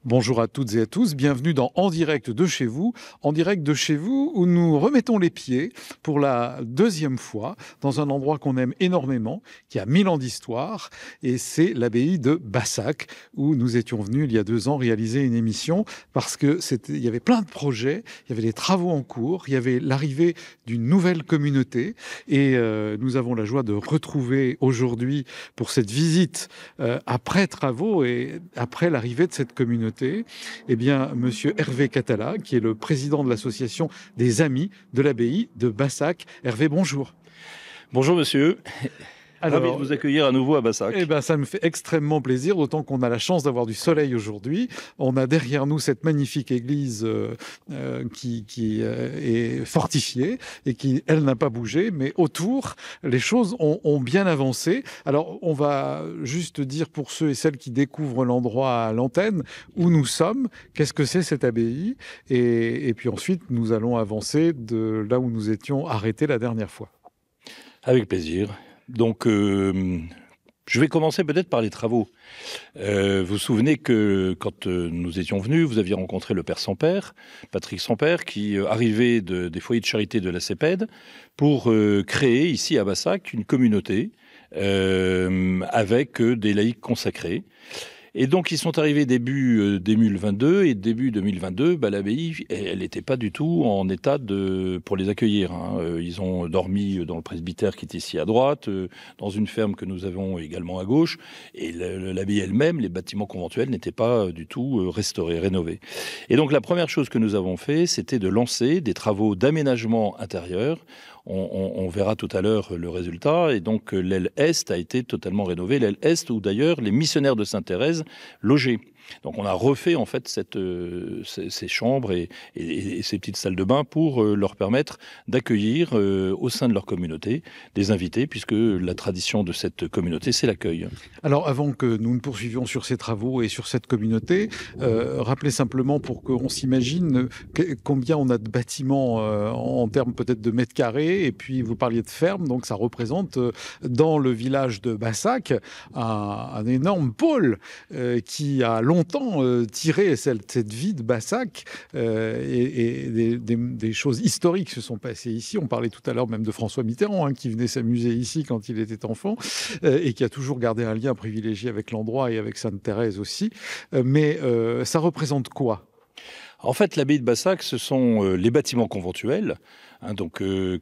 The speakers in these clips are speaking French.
Bonjour à toutes et à tous, bienvenue dans En direct de chez vous. En direct de chez vous où nous remettons les pieds pour la deuxième fois dans un endroit qu'on aime énormément, qui a 1000 ans d'histoire, et c'est l'abbaye de Bassac où nous étions venus il y a 2 ans réaliser une émission parce que il y avait plein de projets, il y avait des travaux en cours, il y avait l'arrivée d'une nouvelle communauté et nous avons la joie de retrouver aujourd'hui pour cette visite après travaux et après l'arrivée de cette communauté, eh bien, monsieur Hervé Catala, qui est le président de l'association des Amis de l'abbaye de Bassac. Hervé, bonjour. Bonjour monsieur. Alors, ravi de vous accueillir à nouveau à Bassac. Eh ben, ça me fait extrêmement plaisir, d'autant qu'on a la chance d'avoir du soleil aujourd'hui. On a derrière nous cette magnifique église qui est fortifiée et qui, elle, n'a pas bougé. Mais autour, les choses ont bien avancé. Alors, on va juste dire pour ceux et celles qui découvrent l'endroit à l'antenne où nous sommes, qu'est-ce que c'est cette abbaye et puis ensuite, nous allons avancer de là où nous étions arrêtés la dernière fois. Avec plaisir. Donc, je vais commencer peut-être par les travaux. Vous vous souvenez que quand nous étions venus, vous aviez rencontré le père Sampère, Patrick Sampère, qui arrivait des foyers de charité de la CEPED pour créer ici à Bassac une communauté avec des laïcs consacrés. Et donc, ils sont arrivés début 2022, et début 2022, l'abbaye, elle n'était pas du tout en état pour les accueillir. Ils ont dormi dans le presbytère qui est ici à droite, dans une ferme que nous avons également à gauche, et l'abbaye elle-même, les bâtiments conventuels n'étaient pas du tout restaurés, rénovés. Et donc, la première chose que nous avons fait, c'était de lancer des travaux d'aménagement intérieur. On verra tout à l'heure le résultat. Et donc, l'aile Est a été totalement rénovée. L'aile Est, où d'ailleurs les missionnaires de Sainte-Thérèse logeaient. Donc, on a refait en fait ces chambres et ces petites salles de bain pour leur permettre d'accueillir au sein de leur communauté des invités, puisque la tradition de cette communauté, c'est l'accueil. Alors, avant que nous ne poursuivions sur ces travaux et sur cette communauté, rappelez simplement pour qu'on s'imagine combien on a de bâtiments en termes peut-être de mètres carrés, et puis vous parliez de ferme, donc ça représente dans le village de Bassac un énorme pôle qui a longtemps tiré cette vie de Bassac et des choses historiques se sont passées ici. On parlait tout à l'heure même de François Mitterrand qui venait s'amuser ici quand il était enfant et qui a toujours gardé un lien privilégié avec l'endroit et avec Sainte-Thérèse aussi. Mais ça représente quoi ? En fait, l'abbaye de Bassac, ce sont les bâtiments conventuels,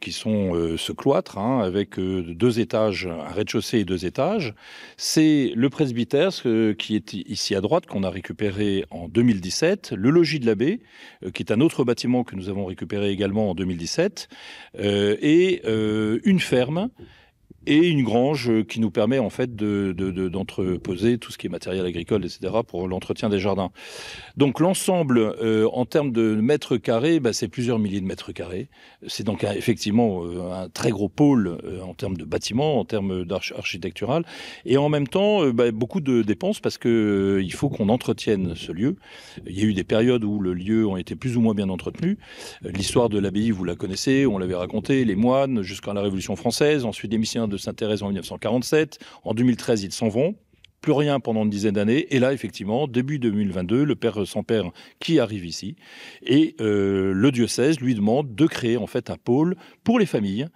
qui sont ce cloître, avec 2 étages, un rez-de-chaussée et 2 étages. C'est le presbytère qui est ici à droite, qu'on a récupéré en 2017, le logis de l'abbé, qui est un autre bâtiment que nous avons récupéré également en 2017, et une ferme, et une grange qui nous permet en fait d'entreposer tout ce qui est matériel agricole, etc., pour l'entretien des jardins. Donc l'ensemble, en termes de mètres carrés, c'est plusieurs milliers de mètres carrés. C'est donc effectivement un très gros pôle en termes de bâtiments, en termes d'architectural, et en même temps beaucoup de dépenses parce que il faut qu'on entretienne ce lieu. Il y a eu des périodes où le lieu a été plus ou moins bien entretenu. L'histoire de l'abbaye, vous la connaissez, on l'avait raconté, les moines jusqu'à la Révolution française, ensuite des missionnaires de Sainte-Thérèse en 1947. En 2013, ils s'en vont. Plus rien pendant une dizaine d'années. Et là, effectivement, début 2022, le père Sampère qui arrive ici. Et le diocèse lui demande de créer en fait un pôle pour les familles,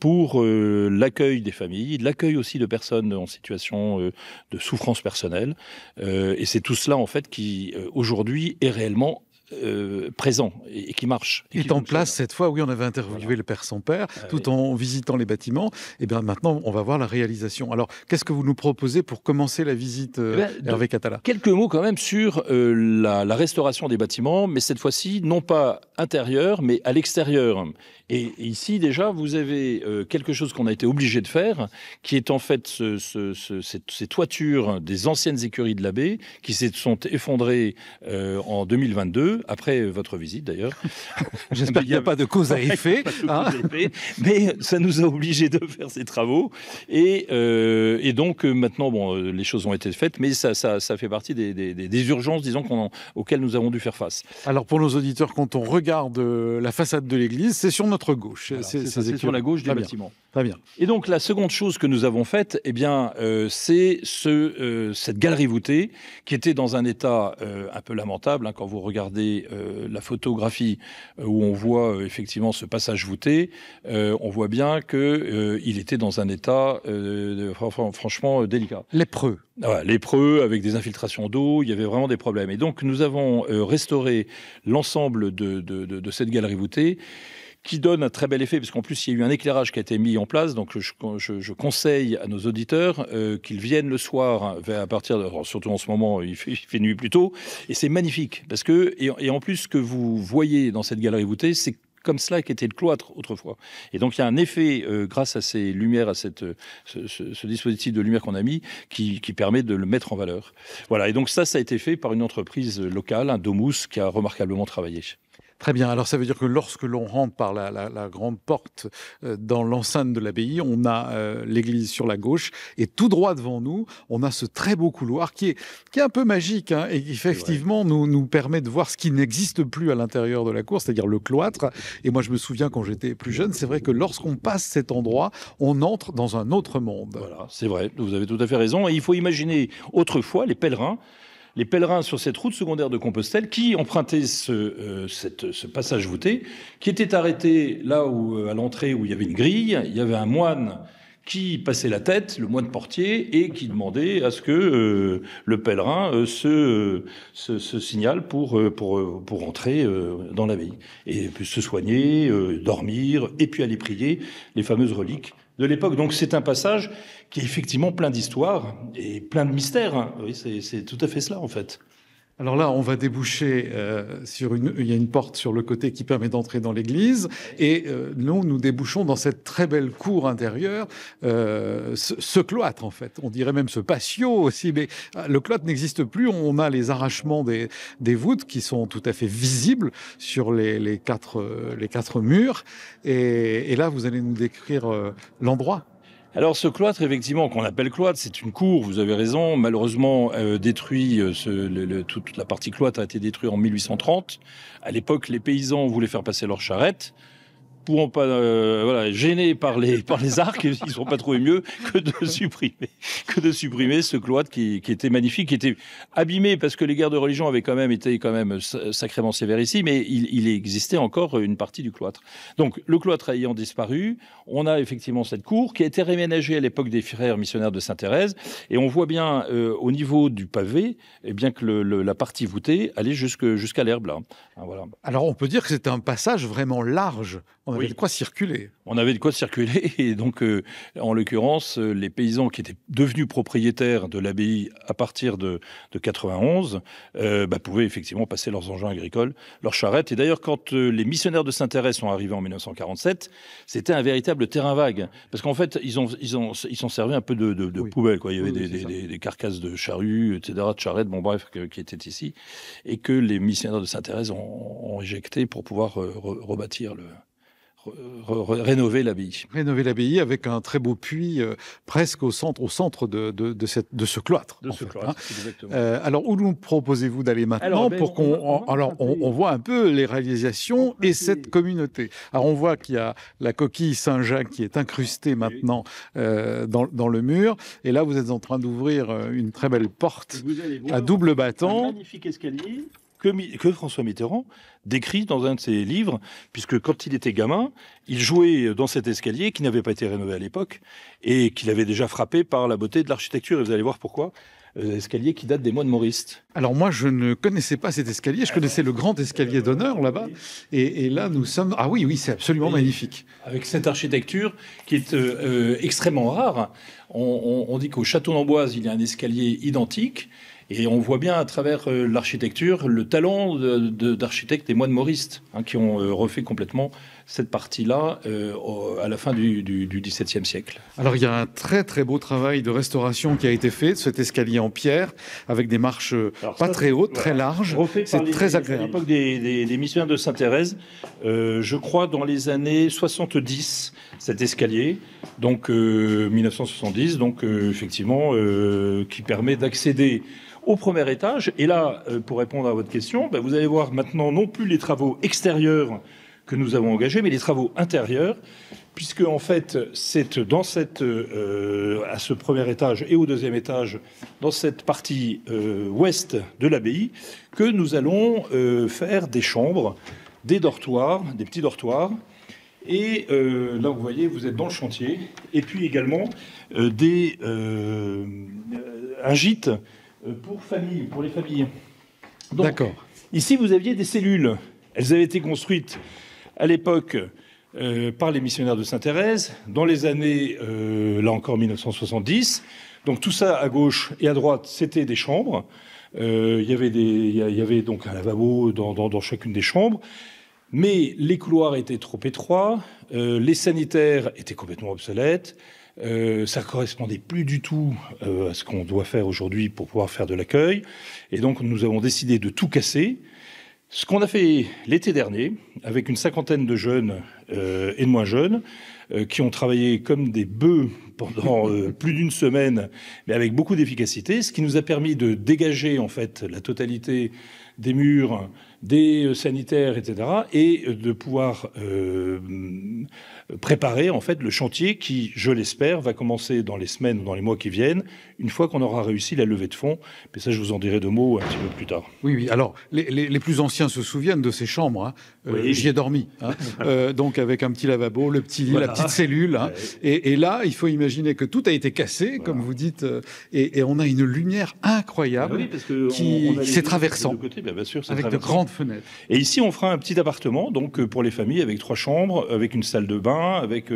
pour l'accueil des familles, l'accueil aussi de personnes en situation de souffrance personnelle. Et c'est tout cela en fait qui, aujourd'hui, est réellement présent et qui marche. Est en place cette fois, oui, on avait interviewé le père Sampère, tout en visitant les bâtiments. Et bien maintenant, on va voir la réalisation. Alors, qu'est-ce que vous nous proposez pour commencer la visite, Hervé Catala ? Quelques mots quand même sur la restauration des bâtiments, mais cette fois-ci, non pas intérieur, mais à l'extérieur. Et ici, déjà, vous avez quelque chose qu'on a été obligé de faire, qui est en fait ces toitures des anciennes écuries de l'abbé, qui se sont effondrées en 2022, 2022, après votre visite d'ailleurs. J'espère qu'il n'y a pas de cause à effet. Mais ça nous a obligés de faire ces travaux. Et donc, maintenant, bon, les choses ont été faites, mais ça fait partie des urgences, disons, auxquelles nous avons dû faire face. Alors, pour nos auditeurs, quand on regarde la façade de l'église, c'est sur notre gauche. Voilà, c'est sur la gauche du bâtiment. Très bien. Et donc, la seconde chose que nous avons faite, eh bien, c'est cette galerie voûtée qui était dans un état un peu lamentable. Hein, quand vous regardez la photographie où on voit effectivement ce passage voûté, on voit bien qu'il était dans un état franchement délicat. Lépreux. Voilà, lépreux, avec des infiltrations d'eau, il y avait vraiment des problèmes. Et donc, nous avons restauré l'ensemble de cette galerie voûtée, qui donne un très bel effet, parce qu'en plus, il y a eu un éclairage qui a été mis en place. Donc, je conseille à nos auditeurs qu'ils viennent le soir, à partir de... Surtout en ce moment, il fait nuit plus tôt, et c'est magnifique. Parce que, et en plus, ce que vous voyez dans cette galerie voûtée, c'est comme cela qu'était le cloître autrefois. Et donc, il y a un effet, grâce à ces lumières, à ce dispositif de lumière qu'on a mis, qui permet de le mettre en valeur. Voilà. Et donc, ça a été fait par une entreprise locale, un Domus, qui a remarquablement travaillé. Très bien. Alors, ça veut dire que lorsque l'on rentre par la grande porte dans l'enceinte de l'abbaye, on a l'église sur la gauche et tout droit devant nous, on a ce très beau couloir qui est un peu magique, hein, et qui effectivement nous permet de voir ce qui n'existe plus à l'intérieur de la cour, c'est-à-dire le cloître. Et moi, je me souviens quand j'étais plus jeune, c'est vrai que lorsqu'on passe cet endroit, on entre dans un autre monde. Voilà, c'est vrai. Vous avez tout à fait raison. Et il faut imaginer autrefois les pèlerins sur cette route secondaire de Compostelle qui empruntaient ce passage voûté, qui était arrêté là où, à l'entrée où il y avait une grille, il y avait un moine qui passait la tête, le moine portier, et qui demandait à ce que le pèlerin se signale pour entrer dans l'abbaye. Et puis se soigner, dormir, et puis aller prier les fameuses reliques de l'époque. Donc c'est un passage qui est effectivement plein d'histoire et plein de mystères. Hein. Oui, c'est tout à fait cela en fait. Alors là, on va déboucher il y a une porte sur le côté qui permet d'entrer dans l'église, et nous débouchons dans cette très belle cour intérieure, ce cloître en fait. On dirait même ce patio aussi, mais le cloître n'existe plus. On a les arrachements des voûtes qui sont tout à fait visibles sur les quatre murs, et là, vous allez nous décrire l'endroit. Alors ce cloître, effectivement, qu'on appelle cloître, c'est une cour, vous avez raison, malheureusement détruit, toute la partie cloître a été détruite en 1830. À l'époque, les paysans voulaient faire passer leurs charrettes. Pouvant pas, gênés par les arcs, ils ne sont pas trouvé mieux que de supprimer ce cloître qui était magnifique, qui était abîmé parce que les guerres de religion avaient quand même été sacrément sévères ici, mais il existait encore une partie du cloître. Donc le cloître ayant disparu, on a effectivement cette cour qui a été réménagée à l'époque des frères missionnaires de Sainte-Thérèse, et on voit bien au niveau du pavé, eh bien que la partie voûtée allait jusqu'à l'herbe là. Voilà. Alors on peut dire que c'est un passage vraiment large. On avait de quoi circuler. On avait de quoi circuler, et donc, en l'occurrence, les paysans qui étaient devenus propriétaires de l'abbaye à partir de 91 pouvaient effectivement passer leurs engins agricoles, leurs charrettes. Et d'ailleurs, quand les missionnaires de Sainte-Thérèse sont arrivés en 1947, c'était un véritable terrain vague, parce qu'en fait, ils s'en servaient un peu de poubelle, quoi. Il y avait des carcasses de charrues, etc., de charrettes, bon bref, qui étaient ici, et que les missionnaires de Sainte-Thérèse ont éjecté pour pouvoir rebâtir rénover l'abbaye. Rénover l'abbaye avec un très beau puits presque au centre de ce cloître. Exactement. Alors, où nous proposez-vous d'aller maintenant pour qu'on voit un peu les réalisations et cette communauté. Alors, on voit qu'il y a la coquille Saint-Jacques qui est incrustée maintenant dans le mur. Et là, vous êtes en train d'ouvrir une très belle porte à double battant. Un magnifique escalier que François Mitterrand décrit dans un de ses livres, puisque quand il était gamin, il jouait dans cet escalier qui n'avait pas été rénové à l'époque et qu'il avait déjà frappé par la beauté de l'architecture. Et vous allez voir pourquoi. Escalier qui date des moines mauristes. Alors moi, je ne connaissais pas cet escalier. Je connaissais le grand escalier d'honneur là-bas. Et là, nous sommes... Ah oui, c'est absolument magnifique. Avec cette architecture qui est extrêmement rare. On dit qu'au château d'Amboise, il y a un escalier identique. Et on voit bien à travers l'architecture le talent d'architectes des moines mauristes, hein, qui ont refait complètement cette partie-là à la fin du XVIIe siècle. Alors il y a un très très beau travail de restauration qui a été fait de cet escalier en pierre avec des marches très hautes, très larges. C'est très agréable. À l'époque des missionnaires de Sainte-Thérèse, je crois dans les années 70, cet escalier, donc 1970, donc effectivement, qui permet d'accéder au premier étage. Et là, pour répondre à votre question, vous allez voir maintenant non plus les travaux extérieurs que nous avons engagés, mais les travaux intérieurs, puisque en fait, c'est à ce premier étage et au deuxième étage, dans cette partie ouest de l'abbaye, que nous allons faire des chambres, des dortoirs, des petits dortoirs. Et là, vous voyez, vous êtes dans le chantier. Et puis également un gîte pour les familles. D'accord. Ici, vous aviez des cellules. Elles avaient été construites à l'époque par les missionnaires de Sainte-Thérèse, dans les années, là encore, 1970. Donc tout ça, à gauche et à droite, c'était des chambres. Il y avait donc un lavabo dans chacune des chambres. Mais les couloirs étaient trop étroits, les sanitaires étaient complètement obsolètes, ça correspondait plus du tout à ce qu'on doit faire aujourd'hui pour pouvoir faire de l'accueil. Et donc nous avons décidé de tout casser. Ce qu'on a fait l'été dernier, avec une cinquantaine de jeunes et de moins jeunes, qui ont travaillé comme des bœufs pendant plus d'une semaine, mais avec beaucoup d'efficacité, ce qui nous a permis de dégager en fait la totalité des murs, des sanitaires, etc., et de pouvoir préparer en fait le chantier qui, je l'espère, va commencer dans les semaines ou dans les mois qui viennent, une fois qu'on aura réussi la levée de fonds. Mais ça, je vous en dirai 2 mots un petit peu plus tard. Oui. Alors, les plus anciens se souviennent de ces chambres. Hein. Oui. J'y ai dormi. Hein. Donc, avec un petit lavabo, le petit lit, la petite cellule. Hein. Et là, il faut imaginer que tout a été cassé, comme vous dites, et on a une lumière incroyable Oui, parce que c'est traversant, de côté, bien sûr, avec de grandes fenêtres. Et ici, on fera un petit appartement, donc pour les familles, avec 3 chambres, avec une salle de bain, avec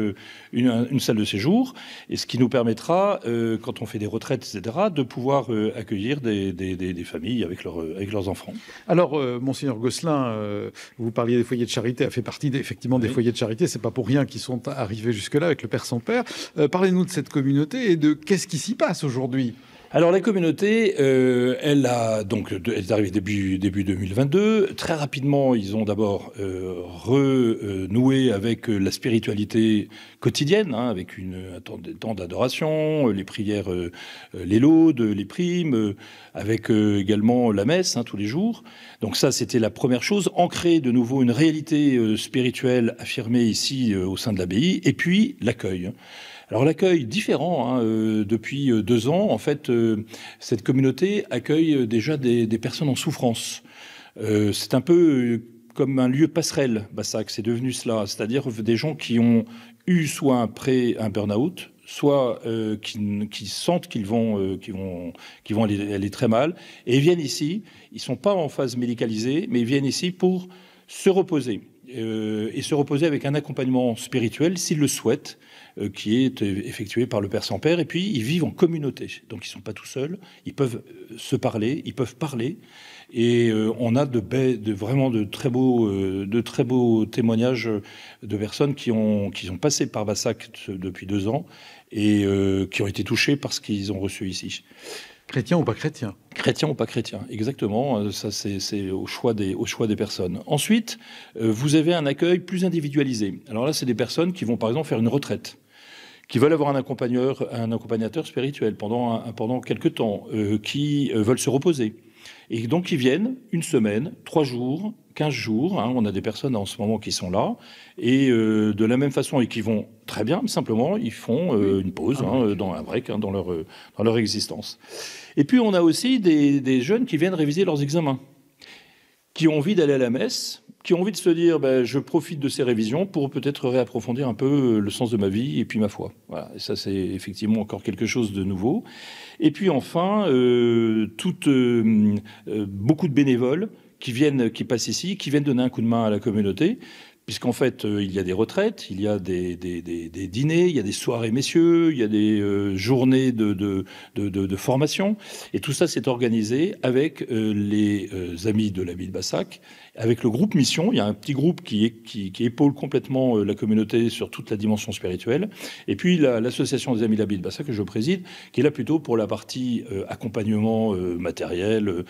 une salle de séjour, et ce qui nous permettra, quand on fait des retraites, etc., de pouvoir accueillir des familles avec leurs enfants. Alors, Monseigneur Gosselin, vous parliez des foyers de charité, a fait partie effectivement des foyers de charité, c'est pas pour rien qu'ils sont arrivés jusque-là avec le Père sans Père. Parlez-nous de cette communauté et de qu'est-ce qui s'y passe aujourd'hui. Alors la communauté, elle est arrivée début 2022. Très rapidement, ils ont d'abord renoué avec la spiritualité quotidienne, hein, avec un temps d'adoration, les prières, les laudes, les primes, avec également la messe, hein, tous les jours. Donc ça, c'était la première chose, ancrer de nouveau une réalité spirituelle affirmée ici au sein de l'abbaye, et puis l'accueil. Alors l'accueil différent, hein, depuis 2 ans, en fait, cette communauté accueille déjà des personnes en souffrance. C'est un peu comme un lieu passerelle, Bassac, c'est devenu cela, c'est-à-dire des gens qui ont eu soit un burn-out, soit qui sentent qu'ils vont aller très mal, et ils viennent ici. Ils sont pas en phase médicalisée, mais ils viennent ici pour se reposer. Et se reposer avec un accompagnement spirituel, s'ils le souhaitent, qui est effectué par le Père sans Père. Et puis, ils vivent en communauté. Donc, ils ne sont pas tout seuls. Ils peuvent se parler, ils peuvent parler. Et on a vraiment de très beaux témoignages de personnes qui ont passé par Bassac depuis 2 ans et qui ont été touchés par ce qu'ils ont reçu ici. Chrétien ou pas chrétien? Chrétien ou pas chrétien, exactement. Ça, c'est au choix des personnes. Ensuite, vous avez un accueil plus individualisé. Alors là, c'est des personnes qui vont, par exemple, faire une retraite, qui veulent avoir un accompagnateur spirituel pendant quelques temps, qui veulent se reposer. Et donc, ils viennent 1 semaine, 3 jours, 15 jours. Hein, on a des personnes en ce moment qui sont là. Et de la même façon, et qui vont très bien, mais simplement, ils font une pause, dans un break, dans leur existence. Et puis, on a aussi des jeunes qui viennent réviser leurs examens, qui ont envie d'aller à la messe, qui ont envie de se dire je profite de ces révisions pour peut-être réapprofondir un peu le sens de ma vie et puis ma foi. Voilà. Et ça, c'est effectivement encore quelque chose de nouveau. Et puis enfin, beaucoup de bénévoles qui passent ici, qui viennent donner un coup de main à la communauté, puisqu'en fait, il y a des retraites, il y a des dîners, il y a des soirées messieurs, il y a des journées de formation. Et tout ça s'est organisé avec les amis de l'abbaye de Bassac, avec le groupe Mission. Il y a un petit groupe qui épaule complètement la communauté sur toute la dimension spirituelle. Et puis l'association des amis de l'abbaye de Bassac, que je préside, qui est là plutôt pour la partie accompagnement matériel,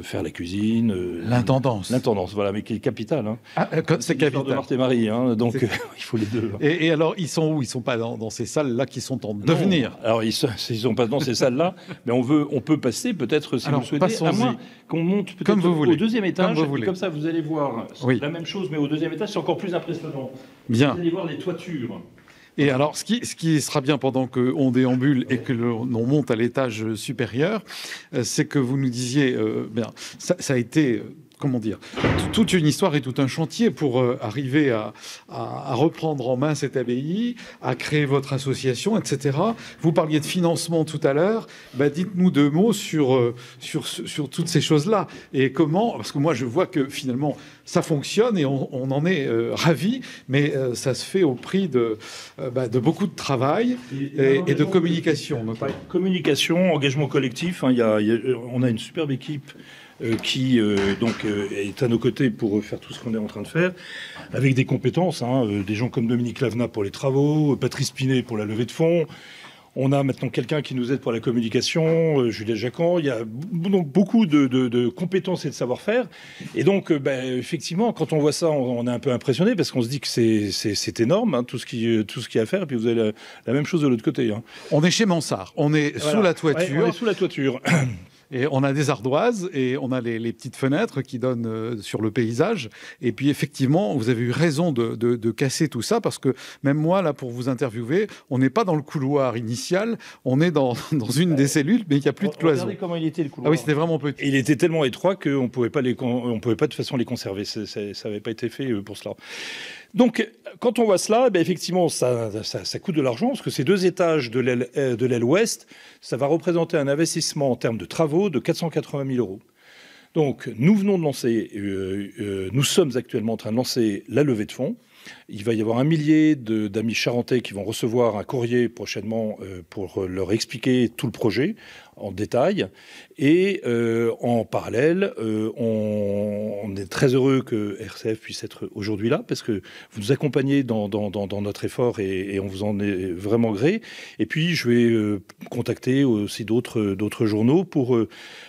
faire la cuisine. L'intendance. L'intendance, voilà, mais qui est capitale. Hein. C'est capital. De Marthe et Marie, hein, donc il faut les deux. Hein. Et alors, ils sont où? Ils ne sont pas dans ces salles-là qui sont en devenir? Alors, ils ne sont pas dans ces salles-là, mais on peut passer peut-être, si vous le souhaitez, à moins qu'on monte peut-être au deuxième étage. Comme ça, vous allez voir la même chose, mais au deuxième étage, c'est encore plus impressionnant. Bien. Vous allez voir les toitures. Et alors, ce qui sera bien pendant qu'on déambule et que l'on monte à l'étage supérieur, c'est que vous nous disiez, ça a été... Comment dire, toute une histoire et tout un chantier pour arriver à reprendre en main cette abbaye, à créer votre association, etc. Vous parliez de financement tout à l'heure. Dites-nous 2 mots sur toutes ces choses-là. Et comment, parce que moi je vois que finalement ça fonctionne et on en est ravis, mais ça se fait au prix de beaucoup de travail et de communication. Notamment. Communication, engagement collectif, hein, on a une superbe équipe qui est à nos côtés pour faire tout ce qu'on est en train de faire, avec des compétences, des gens comme Dominique Lavena pour les travaux, Patrice Pinet pour la levée de fonds. On a maintenant quelqu'un qui nous aide pour la communication, Julia Jacan. Il y a donc beaucoup de compétences et de savoir-faire. Et donc, effectivement, quand on voit ça, on est un peu impressionné parce qu'on se dit que c'est énorme, hein, tout ce qu'il y a à faire. Et puis vous avez la même chose de l'autre côté. Hein. On est chez Mansart. On est sous la toiture. Ouais, on est sous la toiture. Et on a des ardoises et on a les petites fenêtres qui donnent sur le paysage. Et puis effectivement, vous avez eu raison de casser tout ça parce que même moi, là, pour vous interviewer, on n'est pas dans le couloir initial, on est dans une des cellules, mais il n'y a plus de cloison. Regardez comment il était le couloir. Ah oui, c'était vraiment petit. Et il était tellement étroit qu'on ne pouvait pas de toute façon les conserver. Ça n'avait pas été fait pour cela. Donc, quand on voit cela, effectivement, ça coûte de l'argent, parce que ces 2 étages de l'aile ouest, ça va représenter un investissement en termes de travaux de 480 000 €. Donc, nous venons de lancer, nous sommes actuellement en train de lancer la levée de fonds. Il va y avoir 1 millier d'amis charentais qui vont recevoir un courrier prochainement pour leur expliquer tout le projet en détail. Et en parallèle, on est très heureux que RCF puisse être aujourd'hui là, parce que vous nous accompagnez dans notre effort et on vous en est vraiment gré. Et puis, je vais contacter aussi d'autres journaux pour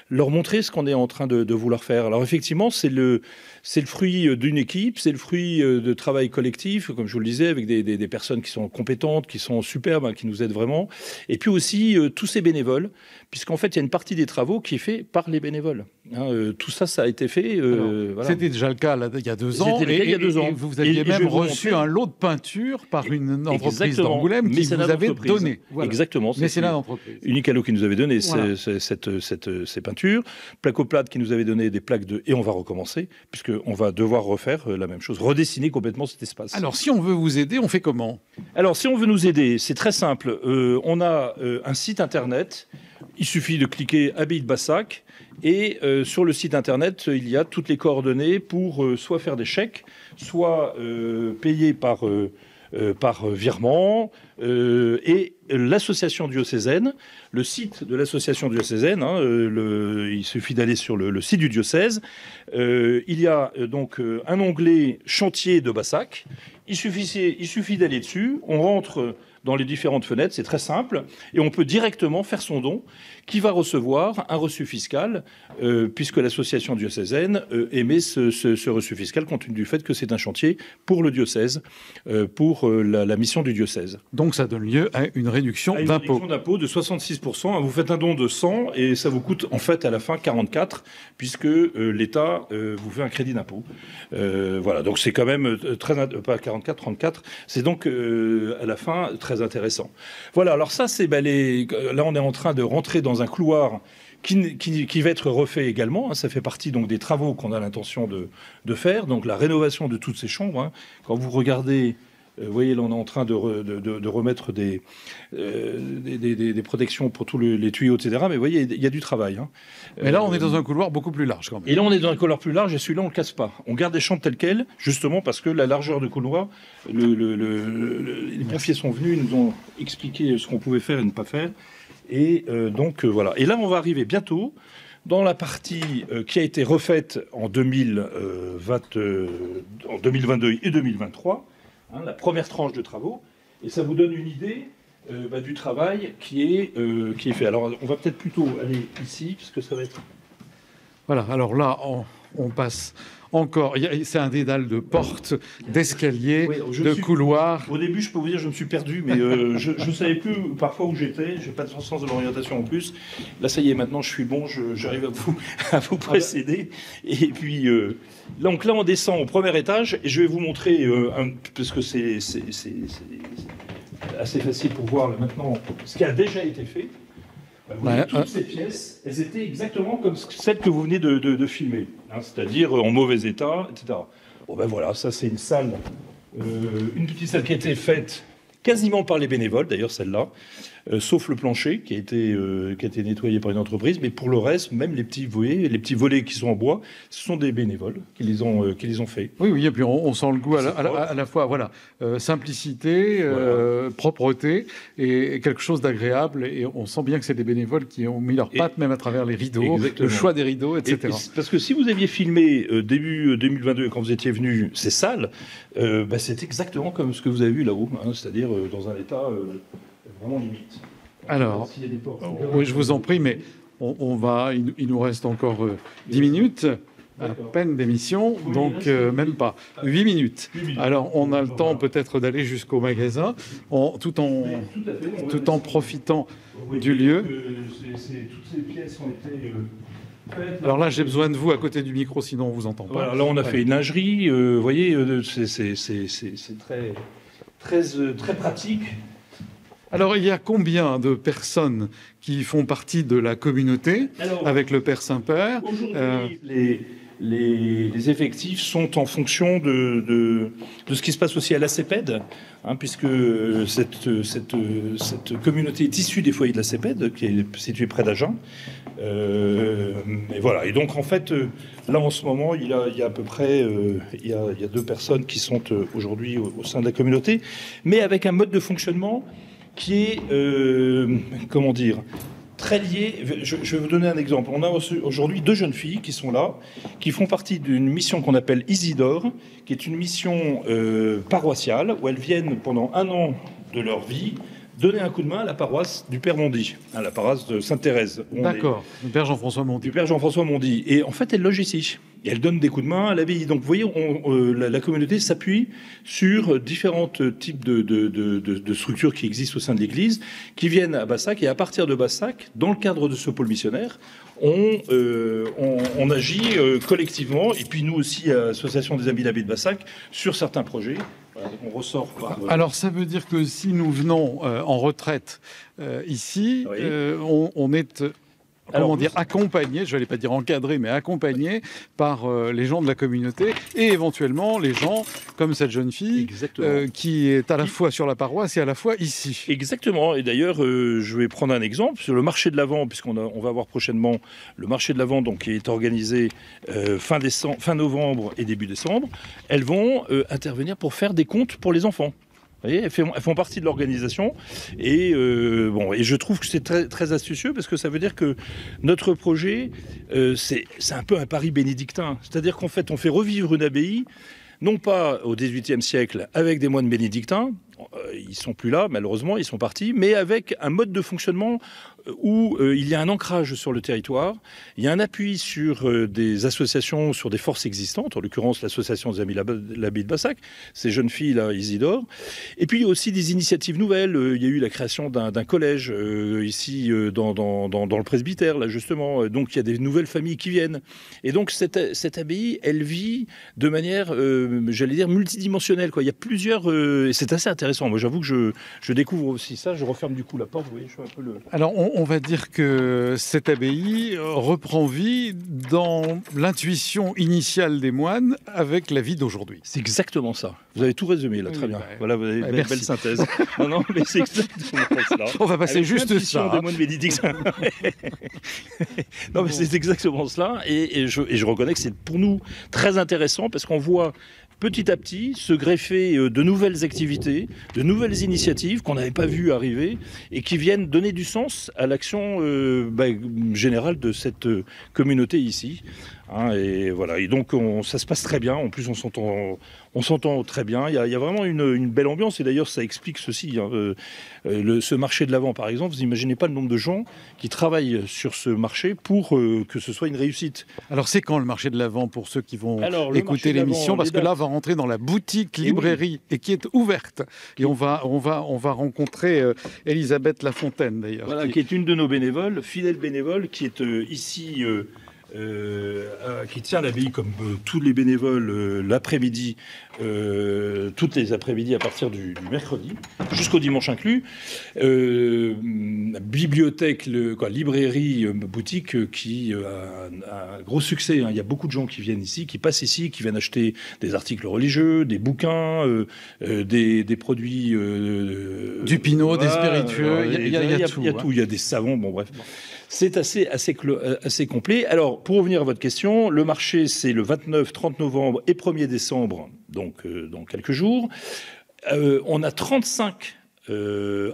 leur montrer ce qu'on est en train de vouloir faire. Alors effectivement, c'est le fruit d'une équipe, c'est le fruit de travail collectif, comme je vous le disais, avec des personnes qui sont compétentes, qui sont superbes, hein, qui nous aident vraiment. Et puis aussi tous ces bénévoles, puisqu'en fait, il y a une partie des travaux qui est faite par les bénévoles. Hein, tout ça, ça a été fait. Voilà. C'était déjà le cas là, il y a 2 ans. C'était le cas il y a 2 ans. Et vous aviez même reçu un lot de peinture par une entreprise d'Angoulême qui vous avait donné. Voilà. Exactement. Mécénat d'entreprise. Unicalo qui nous avait donné ces peintures. Placoplate qui nous avait donné des plaques et on va recommencer, puisqu'on va devoir refaire la même chose, redessiner complètement cet espace. Alors, si on veut vous aider, on fait comment? Alors, si on veut nous aider, c'est très simple. On a un site internet. Il suffit de cliquer Abbaye de Bassac et sur le site internet, il y a toutes les coordonnées pour soit faire des chèques, soit payer par virement. Et l'association diocésaine, le site de l'association diocésaine, hein, il suffit d'aller sur le site du diocèse. Il y a donc un onglet chantier de Bassac. Il suffit d'aller dessus. On rentre dans les différentes fenêtres, c'est très simple, et on peut directement faire son don, qui va recevoir un reçu fiscal, puisque l'association diocésaine émet ce reçu fiscal, compte tenu du fait que c'est un chantier pour le diocèse, pour la mission du diocèse. Donc ça donne lieu à une réduction d'impôt. Une réduction d'impôt de 66%. Vous faites un don de 100 et ça vous coûte en fait à la fin 44, puisque l'État vous fait un crédit d'impôt. Voilà, donc c'est quand même pas 44, 34. C'est donc à la fin très intéressant. Voilà, alors ça c'est là on est en train de rentrer dans un couloir qui va être refait également. Hein. Ça fait partie donc des travaux qu'on a l'intention de faire. Donc la rénovation de toutes ces chambres. Hein. Quand vous regardez Vous voyez, là, on est en train de remettre des protections pour tous les tuyaux, etc. Mais vous voyez, il y a du travail. Hein. Mais là, on est dans un couloir beaucoup plus large, quand même. Et là, on est dans un couloir plus large, et celui-là, on ne le casse pas. On garde les chambres telles quelles, justement parce que la largeur du couloir, les pompiers sont venus, ils nous ont expliqué ce qu'on pouvait faire et ne pas faire. Et donc, voilà. Et là, on va arriver bientôt dans la partie qui a été refaite en 2022 et 2023, hein, la première tranche de travaux, et ça vous donne une idée du travail qui est fait. Alors, on va peut-être plutôt aller ici, parce que ça va être... Voilà, alors là, on passe encore. C'est un dédale de portes, d'escaliers, de couloirs. Au début, je peux vous dire, je me suis perdu, mais je ne savais plus parfois où j'étais. Je n'ai pas de sens de l'orientation en plus. Là, ça y est, maintenant, je suis bon, j'arrive à vous précéder. Et puis, donc là, on descend au premier étage, et je vais vous montrer, parce que c'est assez facile pour voir là, maintenant ce qui a déjà été fait. Toutes ces pièces, elles étaient exactement comme celles que vous venez de filmer, hein, c'est-à-dire en mauvais état, etc. Bon ben voilà, ça c'est une salle, une petite salle qui a été faite quasiment par les bénévoles, d'ailleurs celle-là, sauf le plancher qui a été nettoyé par une entreprise, mais pour le reste, même les petits volets qui sont en bois, ce sont des bénévoles qui les ont fait. Oui, et puis on sent le goût à la fois, voilà, simplicité, propreté et quelque chose d'agréable. Et on sent bien que c'est des bénévoles qui ont mis leurs pattes, même à travers les rideaux, le choix des rideaux, etc. Parce que si vous aviez filmé début 2022, quand vous étiez venu, ces salles, c'est exactement comme ce que vous avez vu là-haut, hein, c'est-à-dire dans un état... vraiment limite. Alors, oui, je vous en prie, mais il nous reste encore 10 minutes, à peine d'émission, donc même pas. 8 minutes. Alors, on a le temps peut-être d'aller jusqu'au magasin, tout en profitant du lieu. Toutes ces pièces ont été... Alors là, j'ai besoin de vous à côté du micro, sinon on ne vous entend pas. Voilà, là, on a fait une lingerie, vous voyez, c'est très pratique. Alors, il y a combien de personnes qui font partie de la communauté avec le Père Saint-Père? Aujourd'hui, les effectifs sont en fonction de ce qui se passe aussi à la CEPED, hein, puisque cette communauté est issue des foyers de la CEPED, qui est située près d'Agen. Et voilà. Et donc, en fait, là, en ce moment, il y a à peu près il y a 2 personnes qui sont aujourd'hui au sein de la communauté, mais avec un mode de fonctionnement qui est, comment dire, très lié. Je vais vous donner un exemple. On a aujourd'hui 2 jeunes filles qui sont là, qui font partie d'une mission qu'on appelle Isidore, qui est une mission paroissiale, où elles viennent pendant 1 an de leur vie donner un coup de main à la paroisse du Père Mondy, à la paroisse de Sainte-Thérèse. D'accord, du Père Jean-François Mondy. Du Père Jean-François Mondy. Et en fait, elles logent ici. Et elles donnent des coups de main à l'abbaye. Donc, vous voyez, la communauté s'appuie sur différents types de structures qui existent au sein de l'Église, qui viennent à Bassac. Et à partir de Bassac, dans le cadre de ce pôle missionnaire, on agit collectivement. Et puis, nous aussi, à l'Association des Amis de l'Abbaye de Bassac, sur certains projets. On ressort par... Alors, ça veut dire que si nous venons en retraite ici, oui. On est... accompagné, je n'allais pas dire encadré, mais accompagné par les gens de la communauté et éventuellement les gens comme cette jeune fille qui est à la fois sur la paroisse et à la fois ici. Exactement. Et d'ailleurs, je vais prendre un exemple sur le marché de l'Avent, puisqu'on va avoir prochainement le marché de l'Avent, donc qui est organisé fin novembre et début décembre. Elles vont intervenir pour faire des comptes pour les enfants. Vous voyez, elles font partie de l'organisation et et je trouve que c'est très, très astucieux parce que ça veut dire que notre projet, c'est un peu un pari bénédictin. C'est-à-dire qu'en fait, on fait revivre une abbaye, non pas au XVIIIe siècle avec des moines bénédictins, ils sont plus là, malheureusement, ils sont partis, mais avec un mode de fonctionnement où il y a un ancrage sur le territoire, il y a un appui sur des associations, sur des forces existantes, en l'occurrence l'association des Amis de l'Abbaye de Bassac, ces jeunes filles là, Isidore, et puis il y a aussi des initiatives nouvelles. Il y a eu la création d'un collège ici dans le presbytère, là justement, donc il y a des nouvelles familles qui viennent, et donc cette abbaye, elle vit de manière, j'allais dire, multidimensionnelle, quoi. Il y a plusieurs, et c'est assez intéressant. Moi j'avoue que je découvre aussi ça, je referme du coup la porte, vous voyez, je suis un peu le... Alors On va dire que cette abbaye reprend vie dans l'intuition initiale des moines avec la vie d'aujourd'hui. C'est exactement ça. Vous avez tout résumé, là, très bien. Voilà, vous avez une belle synthèse. Non, mais c'est exactement cela. On va passer avec juste ça. Des moines bénédictins. Non, mais c'est exactement cela. Et je reconnais que c'est pour nous très intéressant parce qu'on voit petit à petit se greffer de nouvelles activités, de nouvelles initiatives qu'on n'avait pas vues arriver et qui viennent donner du sens à l'action générale de cette communauté ici. Et voilà. Et donc ça se passe très bien. En plus, on s'entend très bien. Il y a vraiment une belle ambiance. Et d'ailleurs, ça explique ceci. Ce marché de l'Avent, par exemple, vous n'imaginez pas le nombre de gens qui travaillent sur ce marché pour que ce soit une réussite. Alors, c'est quand le marché de l'Avent pour ceux qui vont écouter l'émission? Parce que là, on va rentrer dans la boutique librairie et qui est ouverte. Et on va rencontrer Elisabeth Lafontaine, d'ailleurs. Voilà, qui est une de nos bénévoles, fidèle bénévole, qui est ici... qui tient l'abbaye comme tous les bénévoles l'après-midi, toutes les après-midi à partir du mercredi jusqu'au dimanche inclus. Bibliothèque, librairie, boutique qui a un gros succès. Il y a beaucoup de gens qui viennent ici, qui passent ici, qui viennent acheter des articles religieux, des bouquins, des produits... du pinot, des spiritueux, il y a tout. Il y a des savons, bon bref. C'est assez complet. Alors, pour revenir à votre question, le marché, c'est le 29, 30 novembre et 1er décembre, donc dans quelques jours. On a 35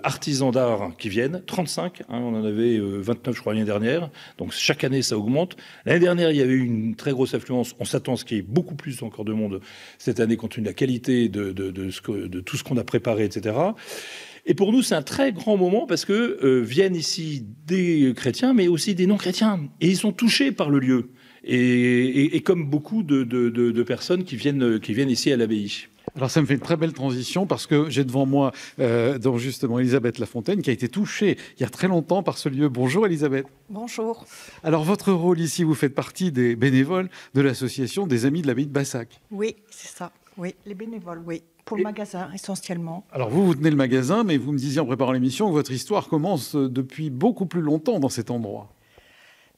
artisans d'art qui viennent, 35, on en avait 29 je crois l'année dernière, donc chaque année ça augmente. L'année dernière il y avait eu une très grosse affluence, on s'attend à ce qu'il y ait beaucoup plus encore de monde cette année compte tenu de la qualité de tout ce qu'on a préparé, etc. Et pour nous, c'est un très grand moment parce que viennent ici des chrétiens, mais aussi des non-chrétiens. Et ils sont touchés par le lieu. Et comme beaucoup de personnes qui viennent ici à l'abbaye. Alors ça me fait une très belle transition parce que j'ai devant moi donc justement Elisabeth Lafontaine qui a été touchée il y a très longtemps par ce lieu. Bonjour Elisabeth. Bonjour. Alors votre rôle ici, vous faites partie des bénévoles de l'association des Amis de l'abbaye de Bassac. Oui, c'est ça. Oui, les bénévoles, oui. Pour le magasin, essentiellement. Alors, vous tenez le magasin, mais vous me disiez en préparant l'émission que votre histoire commence depuis beaucoup plus longtemps dans cet endroit.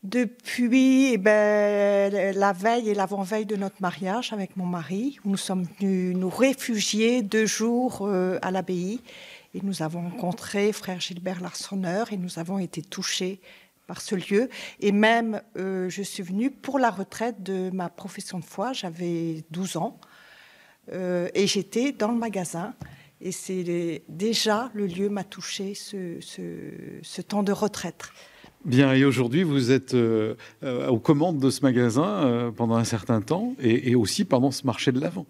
Depuis la veille et l'avant-veille de notre mariage avec mon mari, où nous sommes venus nous réfugier 2 jours à l'abbaye. Et nous avons rencontré frère Gilbert Larsonneur et nous avons été touchés par ce lieu. Et même, je suis venue pour la retraite de ma profession de foi. J'avais 12 ans. Et j'étais dans le magasin et c'est déjà le lieu m'a touché ce temps de retraite. Bien, et aujourd'hui vous êtes aux commandes de ce magasin pendant un certain temps et aussi pendant ce marché de l'Avent.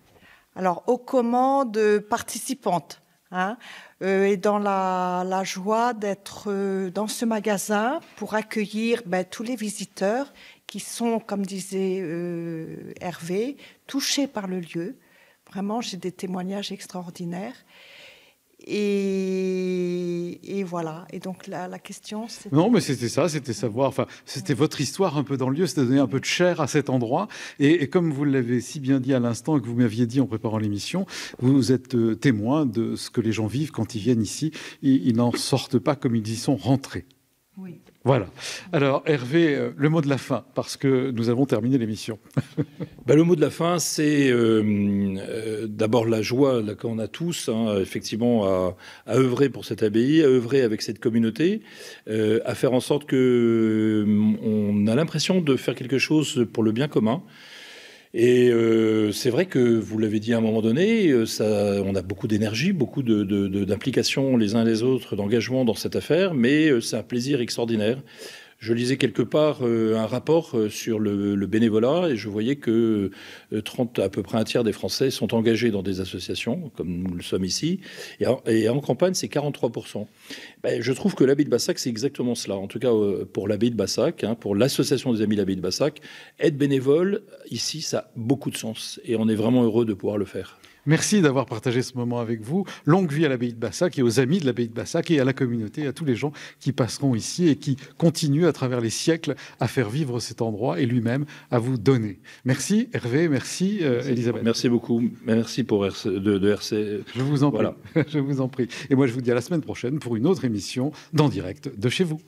Alors aux commandes participantes et dans la joie d'être dans ce magasin pour accueillir tous les visiteurs qui sont, comme disait Hervé, touchés par le lieu. Vraiment, j'ai des témoignages extraordinaires. Et voilà. Et donc, la question, c'est... Non, mais c'était ça, c'était savoir... Enfin, c'était votre histoire un peu dans le lieu, c'était donner un peu de chair à cet endroit. Et comme vous l'avez si bien dit à l'instant et que vous m'aviez dit en préparant l'émission, vous êtes témoin de ce que les gens vivent quand ils viennent ici. Ils n'en sortent pas comme ils y sont rentrés. Oui. Voilà. Alors, Hervé, le mot de la fin, parce que nous avons terminé l'émission. Le mot de la fin, c'est d'abord la joie qu'on a tous, effectivement, à œuvrer pour cette abbaye, à œuvrer avec cette communauté, à faire en sorte qu'on a l'impression de faire quelque chose pour le bien commun. Et c'est vrai que, vous l'avez dit à un moment donné, on a beaucoup d'énergie, beaucoup d'implication les uns les autres, d'engagement dans cette affaire, mais c'est un plaisir extraordinaire. Je lisais quelque part un rapport sur le bénévolat et je voyais que à peu près un tiers des Français sont engagés dans des associations, comme nous le sommes ici, et en campagne, c'est 43%. Je trouve que l'abbaye de Bassac, c'est exactement cela. En tout cas, pour l'abbaye de Bassac, pour l'association des Amis de l'abbaye de Bassac, être bénévole, ici, ça a beaucoup de sens et on est vraiment heureux de pouvoir le faire. Merci d'avoir partagé ce moment avec vous. Longue vie à l'abbaye de Bassac et aux amis de l'abbaye de Bassac et à la communauté, à tous les gens qui passeront ici et qui continuent à travers les siècles à faire vivre cet endroit et lui-même à vous donner. Merci Hervé, merci Elisabeth. Merci beaucoup. Merci pour de RC. Je vous en prie. Voilà. Je vous en prie. Et moi je vous dis à la semaine prochaine pour une autre émission d'En Direct de chez vous.